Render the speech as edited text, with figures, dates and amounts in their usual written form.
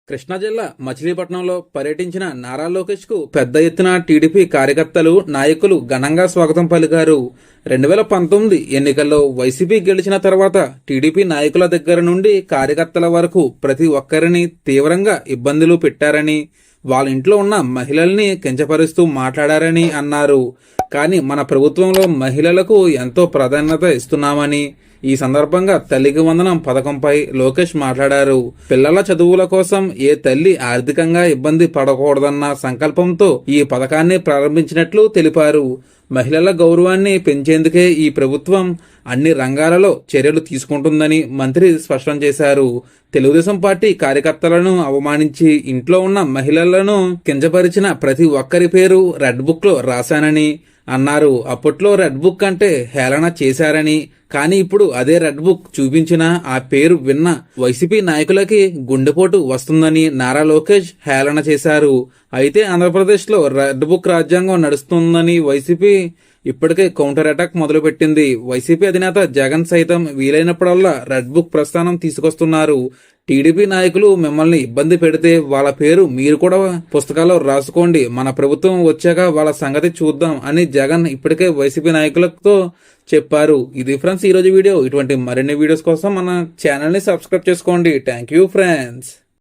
కృష్ణా జిల్లా మచిలీపట్నంలో పర్యటించిన నారా లోకేష్ కు పెద్ద ఎత్తున టీడీపీ కార్యకర్తలు నాయకులు ఘనంగా స్వాగతం పలికారు. 2019 ఎన్నికల్లో వైసీపీ గెలిచిన తర్వాత టీడీపీ నాయకుల దగ్గర నుండి కార్యకర్తల వరకు ప్రతి ఒక్కరిని తీవ్రంగా ఇబ్బందులు పెట్టారని, వాళ్ళ ఇంట్లో ఉన్న మహిళల్ని కించపరుస్తూ మాట్లాడారని అన్నారు. కానీ మన ప్రభుత్వంలో మహిళలకు ఎంతో ప్రాధాన్యత ఇస్తున్నామని, ఈ సందర్భంగా తల్లికి వందనం పథకంపై లోకేష్ మాట్లాడారు. పిల్లల చదువుల కోసం ఏ తల్లి ఆర్థికంగా ఇబ్బంది పడకూడదన్న సంకల్పంతో ఈ పథకాన్ని ప్రారంభించినట్లు తెలిపారు. మహిళల గౌరవాన్ని పెంచేందుకే ఈ ప్రభుత్వం అన్ని రంగాలలో చర్యలు తీసుకుంటుందని మంత్రి స్పష్టం చేశారు. తెలుగుదేశం పార్టీ కార్యకర్తలను అవమానించి ఇంట్లో ఉన్న మహిళలను కించపరిచిన ప్రతి ఒక్కరి పేరు రెడ్ బుక్ లో రాశానని అన్నారు. అప్పట్లో రెడ్ బుక్ అంటే హేళన చేశారని, కానీ ఇప్పుడు అదే రెడ్ బుక్ చూపించిన ఆ పేరు విన్న వైసీపీ నాయకులకి గుండెపోటు వస్తుందని నారా లోకేష్ హేళన చేశారు. అయితే ఆంధ్రప్రదేశ్లో రెడ్ బుక్ రాజ్యాంగం నడుస్తుందని వైసీపీ ఇప్పటికే కౌంటర్ అటాక్ మొదలుపెట్టింది. వైసీపీ అధినేత జగన్ సైతం వీలైనప్పుడల్లా రెడ్ బుక్ ప్రస్థానం తీసుకొస్తున్నారు. టీడీపీ నాయకులు మిమ్మల్ని ఇబ్బంది పెడితే వాళ్ళ పేరు మీరు కూడా పుస్తకాల్లో రాసుకోండి, మన ప్రభుత్వం వచ్చాక వాళ్ళ సంగతి చూద్దాం అని జగన్ ఇప్పటికే వైసీపీ నాయకులతో చెప్పారు. ఇది ఫ్రెండ్స్ ఈరోజు వీడియో. ఇటువంటి మరిన్ని వీడియోస్ కోసం మన ఛానల్ని సబ్స్క్రైబ్ చేసుకోండి. Thank you friends.